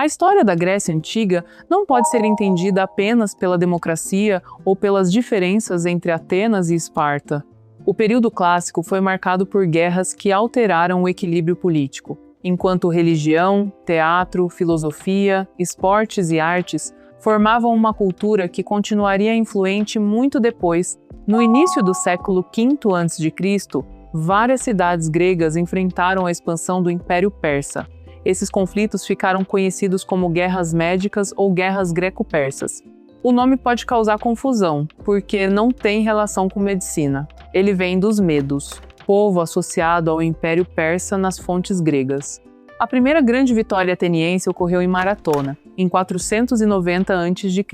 A história da Grécia Antiga não pode ser entendida apenas pela democracia ou pelas diferenças entre Atenas e Esparta. O período clássico foi marcado por guerras que alteraram o equilíbrio político, enquanto religião, teatro, filosofia, esportes e artes formavam uma cultura que continuaria influente muito depois. No início do século V a.C., várias cidades gregas enfrentaram a expansão do Império Persa. Esses conflitos ficaram conhecidos como guerras médicas ou guerras greco-persas. O nome pode causar confusão, porque não tem relação com medicina. Ele vem dos medos, povo associado ao Império Persa nas fontes gregas. A primeira grande vitória ateniense ocorreu em Maratona, em 490 a.C.,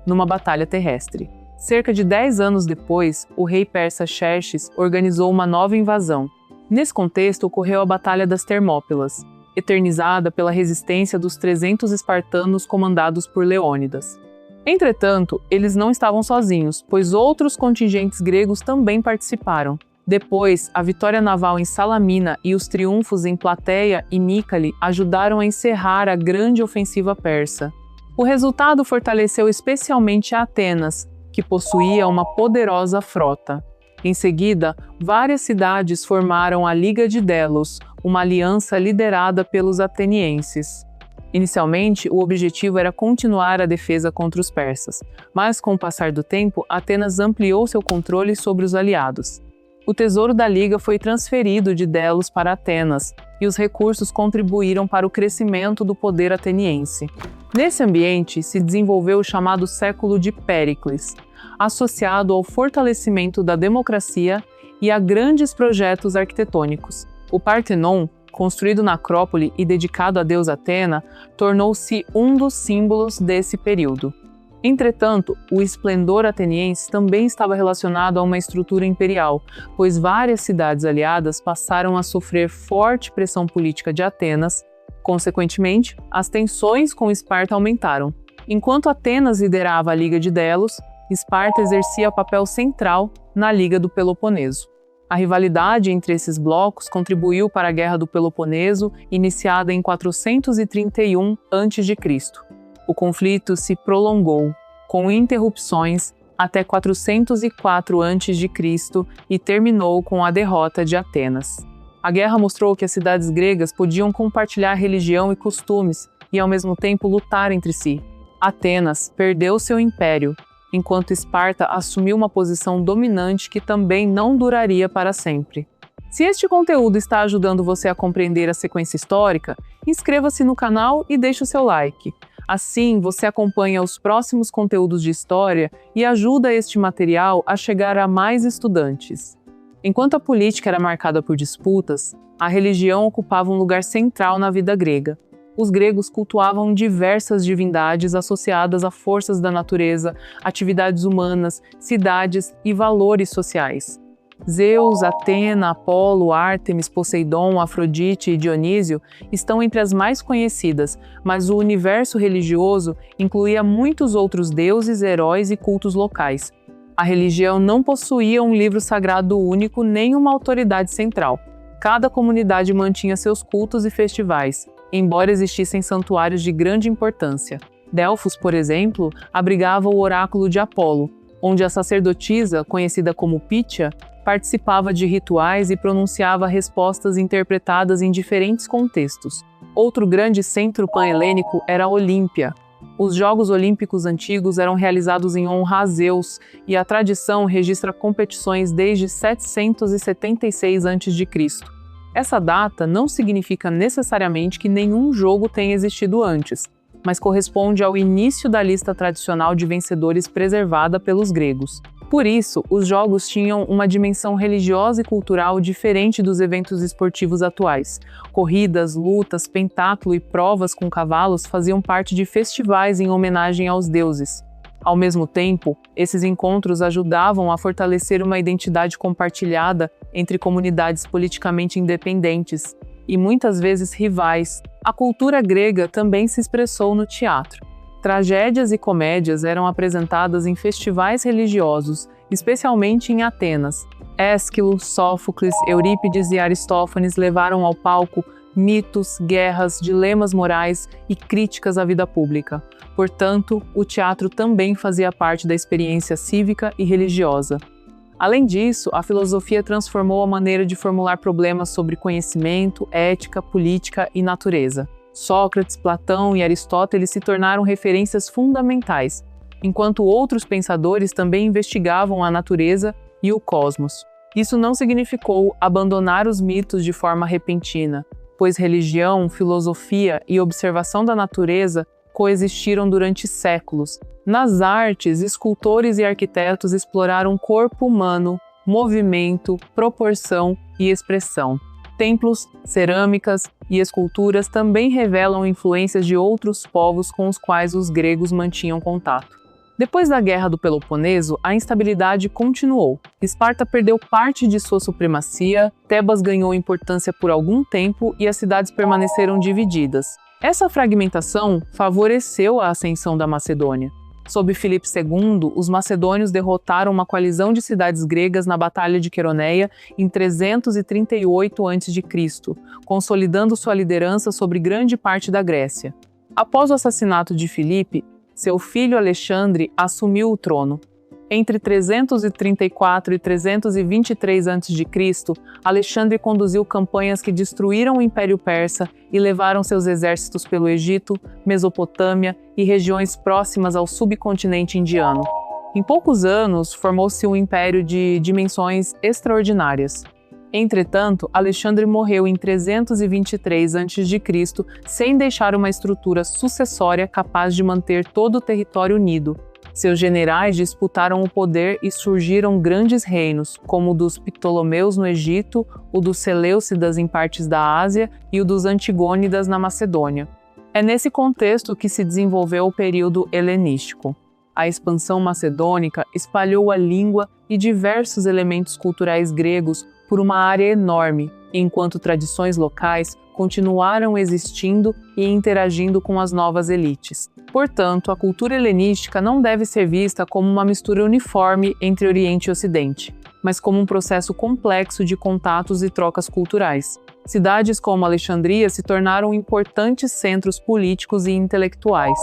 numa batalha terrestre. Cerca de 10 anos depois, o rei persa Xerxes organizou uma nova invasão. Nesse contexto ocorreu a Batalha das Termópilas, eternizada pela resistência dos 300 espartanos comandados por Leônidas. Entretanto, eles não estavam sozinhos, pois outros contingentes gregos também participaram. Depois, a vitória naval em Salamina e os triunfos em Plateia e Mícale ajudaram a encerrar a grande ofensiva persa. O resultado fortaleceu especialmente Atenas, que possuía uma poderosa frota. Em seguida, várias cidades formaram a Liga de Delos, uma aliança liderada pelos atenienses. Inicialmente, o objetivo era continuar a defesa contra os persas, mas com o passar do tempo, Atenas ampliou seu controle sobre os aliados. O tesouro da Liga foi transferido de Delos para Atenas, e os recursos contribuíram para o crescimento do poder ateniense. Nesse ambiente, se desenvolveu o chamado século de Péricles, associado ao fortalecimento da democracia e a grandes projetos arquitetônicos. O Partenon, construído na Acrópole e dedicado à deusa Atena, tornou-se um dos símbolos desse período. Entretanto, o esplendor ateniense também estava relacionado a uma estrutura imperial, pois várias cidades aliadas passaram a sofrer forte pressão política de Atenas. Consequentemente, as tensões com Esparta aumentaram. Enquanto Atenas liderava a Liga de Delos, Esparta exercia papel central na Liga do Peloponeso. A rivalidade entre esses blocos contribuiu para a Guerra do Peloponeso, iniciada em 431 a.C. O conflito se prolongou, com interrupções, até 404 a.C. e terminou com a derrota de Atenas. A guerra mostrou que as cidades gregas podiam compartilhar religião e costumes e, ao mesmo tempo, lutar entre si. Atenas perdeu seu império, enquanto Esparta assumiu uma posição dominante que também não duraria para sempre. Se este conteúdo está ajudando você a compreender a sequência histórica, inscreva-se no canal e deixe o seu like. Assim, você acompanha os próximos conteúdos de história e ajuda este material a chegar a mais estudantes. Enquanto a política era marcada por disputas, a religião ocupava um lugar central na vida grega. Os gregos cultuavam diversas divindades associadas a forças da natureza, atividades humanas, cidades e valores sociais. Zeus, Atena, Apolo, Ártemis, Poseidon, Afrodite e Dionísio estão entre as mais conhecidas, mas o universo religioso incluía muitos outros deuses, heróis e cultos locais. A religião não possuía um livro sagrado único nem uma autoridade central. Cada comunidade mantinha seus cultos e festivais, embora existissem santuários de grande importância. Delfos, por exemplo, abrigava o oráculo de Apolo, onde a sacerdotisa, conhecida como Pítia, participava de rituais e pronunciava respostas interpretadas em diferentes contextos. Outro grande centro pan-helênico era Olímpia. Os Jogos Olímpicos antigos eram realizados em honra a Zeus, e a tradição registra competições desde 776 a.C. Essa data não significa necessariamente que nenhum jogo tenha existido antes, mas corresponde ao início da lista tradicional de vencedores preservada pelos gregos. Por isso, os jogos tinham uma dimensão religiosa e cultural diferente dos eventos esportivos atuais. Corridas, lutas, pentatlo e provas com cavalos faziam parte de festivais em homenagem aos deuses. Ao mesmo tempo, esses encontros ajudavam a fortalecer uma identidade compartilhada entre comunidades politicamente independentes e muitas vezes rivais. A cultura grega também se expressou no teatro. Tragédias e comédias eram apresentadas em festivais religiosos, especialmente em Atenas. Ésquilo, Sófocles, Eurípides e Aristófanes levaram ao palco mitos, guerras, dilemas morais e críticas à vida pública. Portanto, o teatro também fazia parte da experiência cívica e religiosa. Além disso, a filosofia transformou a maneira de formular problemas sobre conhecimento, ética, política e natureza. Sócrates, Platão e Aristóteles se tornaram referências fundamentais, enquanto outros pensadores também investigavam a natureza e o cosmos. Isso não significou abandonar os mitos de forma repentina, pois religião, filosofia e observação da natureza coexistiram durante séculos. Nas artes, escultores e arquitetos exploraram o corpo humano, movimento, proporção e expressão. Templos, cerâmicas e esculturas também revelam influências de outros povos com os quais os gregos mantinham contato. Depois da Guerra do Peloponeso, a instabilidade continuou. Esparta perdeu parte de sua supremacia, Tebas ganhou importância por algum tempo e as cidades permaneceram divididas. Essa fragmentação favoreceu a ascensão da Macedônia. Sob Filipe II, os macedônios derrotaram uma coalizão de cidades gregas na Batalha de Queroneia em 338 a.C., consolidando sua liderança sobre grande parte da Grécia. Após o assassinato de Filipe, seu filho Alexandre assumiu o trono. Entre 334 e 323 a.C., Alexandre conduziu campanhas que destruíram o Império Persa e levaram seus exércitos pelo Egito, Mesopotâmia e regiões próximas ao subcontinente indiano. Em poucos anos, formou-se um império de dimensões extraordinárias. Entretanto, Alexandre morreu em 323 a.C., sem deixar uma estrutura sucessória capaz de manter todo o território unido. Seus generais disputaram o poder e surgiram grandes reinos, como o dos Ptolomeus no Egito, o dos Seleucidas em partes da Ásia e o dos Antigônidas na Macedônia. É nesse contexto que se desenvolveu o período helenístico. A expansão macedônica espalhou a língua e diversos elementos culturais gregos por uma área enorme, enquanto tradições locais continuaram existindo e interagindo com as novas elites. Portanto, a cultura helenística não deve ser vista como uma mistura uniforme entre Oriente e Ocidente, mas como um processo complexo de contatos e trocas culturais. Cidades como Alexandria se tornaram importantes centros políticos e intelectuais.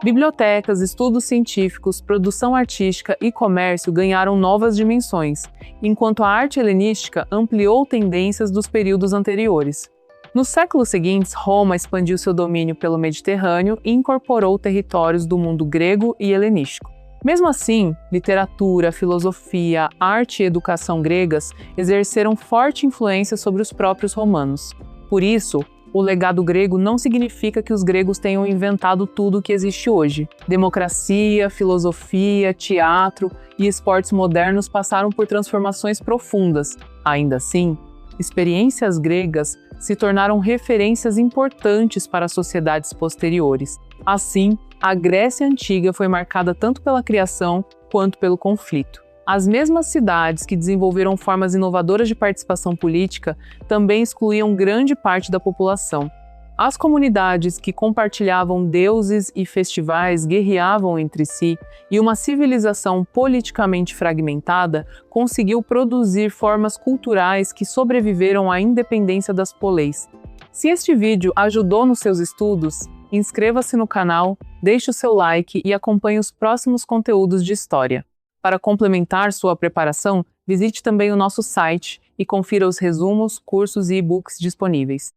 Bibliotecas, estudos científicos, produção artística e comércio ganharam novas dimensões, enquanto a arte helenística ampliou tendências dos períodos anteriores. Nos séculos seguintes, Roma expandiu seu domínio pelo Mediterrâneo e incorporou territórios do mundo grego e helenístico. Mesmo assim, literatura, filosofia, arte e educação gregas exerceram forte influência sobre os próprios romanos. Por isso, o legado grego não significa que os gregos tenham inventado tudo o que existe hoje. Democracia, filosofia, teatro e esportes modernos passaram por transformações profundas. Ainda assim, experiências gregas se tornaram referências importantes para as sociedades posteriores. Assim, a Grécia Antiga foi marcada tanto pela criação quanto pelo conflito. As mesmas cidades que desenvolveram formas inovadoras de participação política também excluíam grande parte da população. As comunidades que compartilhavam deuses e festivais guerreavam entre si, e uma civilização politicamente fragmentada conseguiu produzir formas culturais que sobreviveram à independência das poleis. Se este vídeo ajudou nos seus estudos, inscreva-se no canal, deixe o seu like e acompanhe os próximos conteúdos de história. Para complementar sua preparação, visite também o nosso site e confira os resumos, cursos e e-books disponíveis.